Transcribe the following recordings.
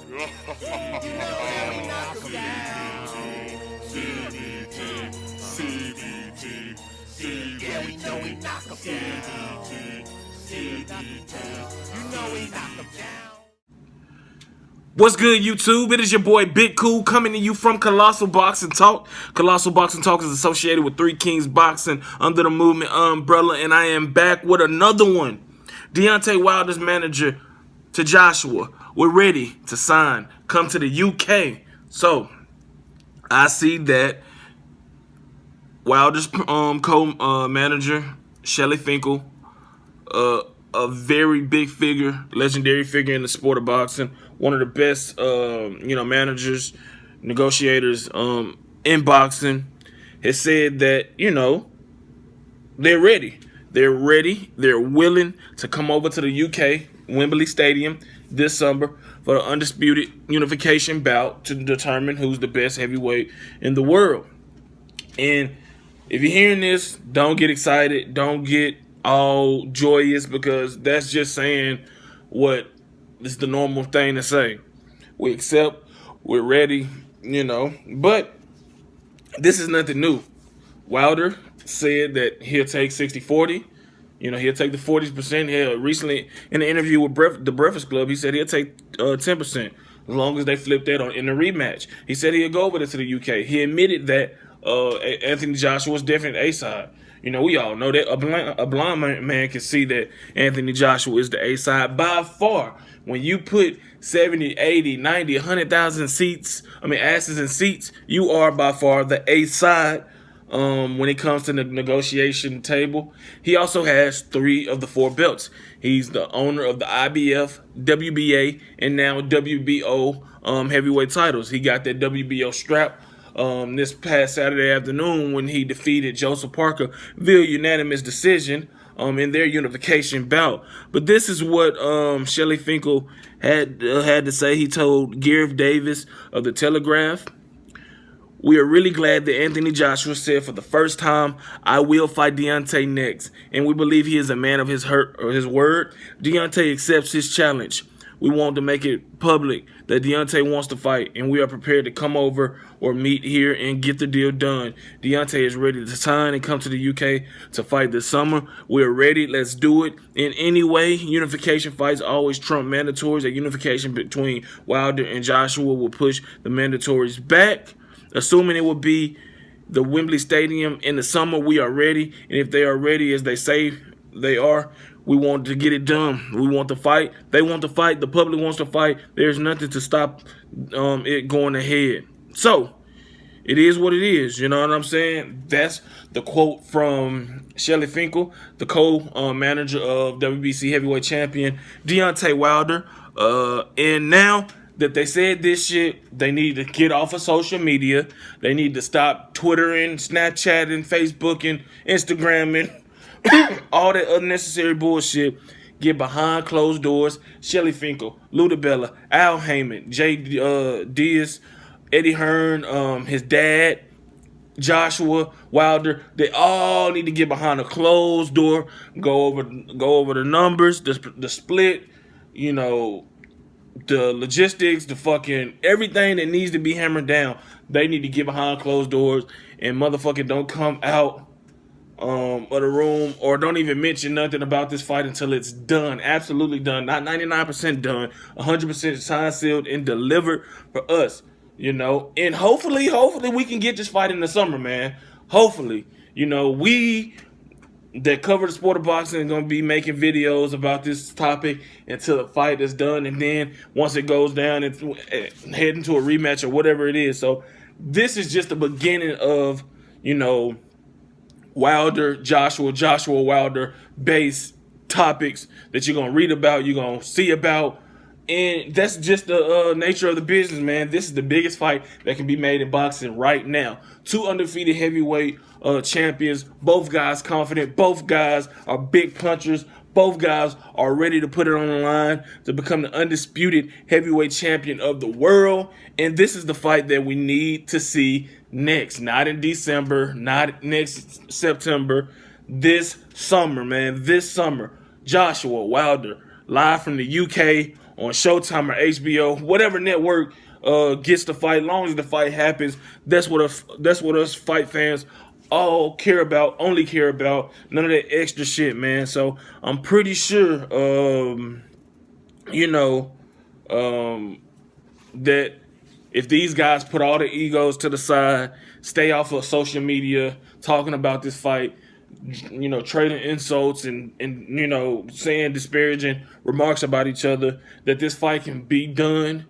Yeah, we know we knock 'em down. You know we knock 'em down. What's good, YouTube? It is your boy Big Cool coming to you from Colossal Boxing Talk. Colossal Boxing Talk is associated with Three Kings Boxing under the Movement umbrella, and I am back with another one. Deontay Wilder's manager to Joshua, we're ready to sign, come to the UK. So, I see that Wilder's co-manager, Shelly Finkel, a very big figure, legendary figure in the sport of boxing, one of the best, managers, negotiators in boxing, has said that, they're ready. They're ready. They're willing to come over to the UK, Wembley Stadium, this summer for the undisputed unification bout to determine who's the best heavyweight in the world. And if you're hearing this, don't get excited. Don't get all joyous, because that's just saying what is the normal thing to say. We accept, we're ready, but this is nothing new. Wilder said that he'll take 60-40. He'll take the 40%. Hell, recently in an interview with the Breakfast Club, he said he'll take 10% as long as they flip that in the rematch. He said he'll go over there to the UK. He admitted that Anthony Joshua was definitely A-side. We all know that a blind man can see that Anthony Joshua is the A-side by far. When you put 70, 80, 90, 100,000 asses in seats, you are by far the A-side when it comes to the negotiation table. He also has 3 of the 4 belts. He's the owner of the IBF, WBA, and now WBO heavyweight titles. He got that WBO strap this past Saturday afternoon when he defeated Joseph Parker via unanimous decision in their unification bout. But this is what Shelly Finkel had to say. He told Gareth Davis of The Telegraph, "We are really glad that Anthony Joshua said for the first time, I will fight Deontay next, and we believe he is a man of his word. Deontay accepts his challenge. We want to make it public that Deontay wants to fight, and we are prepared to come over or meet here and get the deal done. Deontay is ready to sign and come to the UK to fight this summer. We're ready. Let's do it. In any way, unification fights always trump mandatories. A unification between Wilder and Joshua will push the mandatories back. Assuming it will be the Wembley Stadium in the summer, we are ready. And if they are ready, as they say they are, we want to get it done. We want to fight. They want to fight. The public wants to fight. There's nothing to stop it going ahead. So, it is what it is. You know what I'm saying? That's the quote from Shelly Finkel, the co-manager of WBC heavyweight champion Deontay Wilder. And now that they said this shit, they need to get off of social media. They need to stop Twittering, Snapchatting, Facebooking, Instagramming, all that unnecessary bullshit. Get behind closed doors. Shelly Finkel, Luda Bella, Al Heyman, Jay Diaz, Eddie Hearn, his dad, Joshua Wilder. They all need to get behind a closed door. Go over the numbers, the split, the logistics, the fucking everything that needs to be hammered down. They need to get behind closed doors and motherfucking don't come out of the room or don't even mention nothing about this fight until it's done. Absolutely done. Not 99% done. 100% signed, sealed, and delivered for us. And hopefully we can get this fight in the summer, man. Hopefully. We that cover the sport of boxing are going to be making videos about this topic until the fight is done. And then once it goes down, it's heading to a rematch or whatever it is. So this is just the beginning of, Wilder, Joshua Wilder base topics that you're going to read about, you're going to see about. And that's just the nature of the business, man. This is the biggest fight that can be made in boxing right now. 2 undefeated heavyweight champions. Both guys confident. Both guys are big punchers. Both guys are ready to put it on the line to become the undisputed heavyweight champion of the world. And this is the fight that we need to see next. Not in December, not next September. This summer, man. This summer. Joshua Wilder, live from the UK on Showtime or HBO, whatever network gets the fight. As long as the fight happens, that's what us fight fans all care about, only care about. None of that extra shit, man. So I'm pretty sure, you know, that if these guys put all their egos to the side, stay off of social media, talking about this fight, you know, trading insults and you know, saying disparaging remarks about each other, that this fight can be done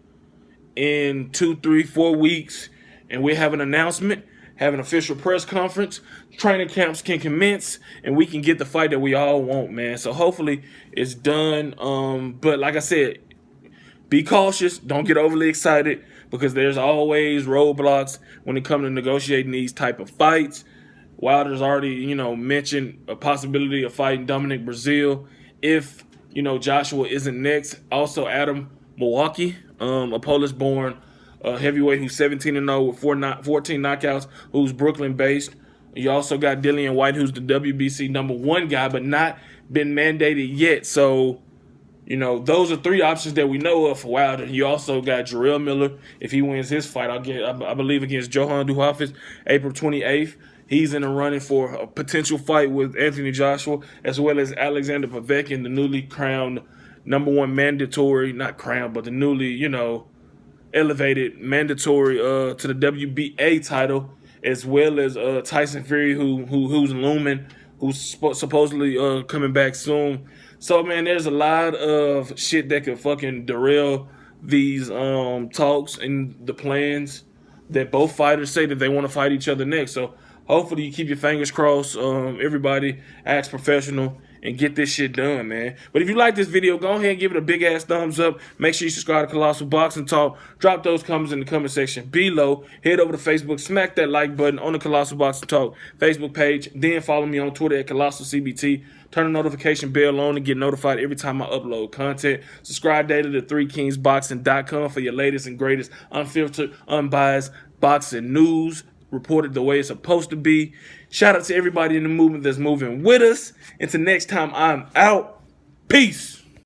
in 2, 3, 4 weeks, and we have an announcement, have an official press conference, training camps can commence, and we can get the fight that we all want, man. So hopefully it's done. But like I said, be cautious. Don't get overly excited, because there's always roadblocks when it comes to negotiating these type of fights. Wilder's already, you know, mentioned a possibility of fighting Dominic Brazil if, you know, Joshua isn't next. Also, Adam Milwaukee, a Polish-born heavyweight who's 17-0 with 14 knockouts, who's Brooklyn-based. You also got Dillian White, who's the WBC #1 guy, but not been mandated yet. So, you know, those are 3 options that we know of for Wilder. You also got Jarrell Miller, if he wins his fight, I believe against Johan Duhafis, April 28th. He's in the running for a potential fight with Anthony Joshua, as well as Alexander Povetkin, the newly crowned #1 mandatory, not crowned, but the newly, you know, elevated mandatory to the WBA title, as well as Tyson Fury, who's looming, who's supposedly coming back soon. So, man, there's a lot of shit that could fucking derail these talks and the plans that both fighters say that they want to fight each other next. So hopefully you keep your fingers crossed. Everybody acts professional and get this shit done, man. But if you like this video, go ahead and give it a big-ass thumbs up. Make sure you subscribe to Colossal Boxing Talk. Drop those comments in the comment section below. Head over to Facebook. Smack that like button on the Colossal Boxing Talk Facebook page. Then follow me on Twitter at ColossalCBT. Turn the notification bell on to get notified every time I upload content. Subscribe daily to 3kingsboxing.com for your latest and greatest unfiltered, unbiased boxing news, reported the way it's supposed to be. Shout out to everybody in the movement that's moving with us. Until next time, I'm out. Peace.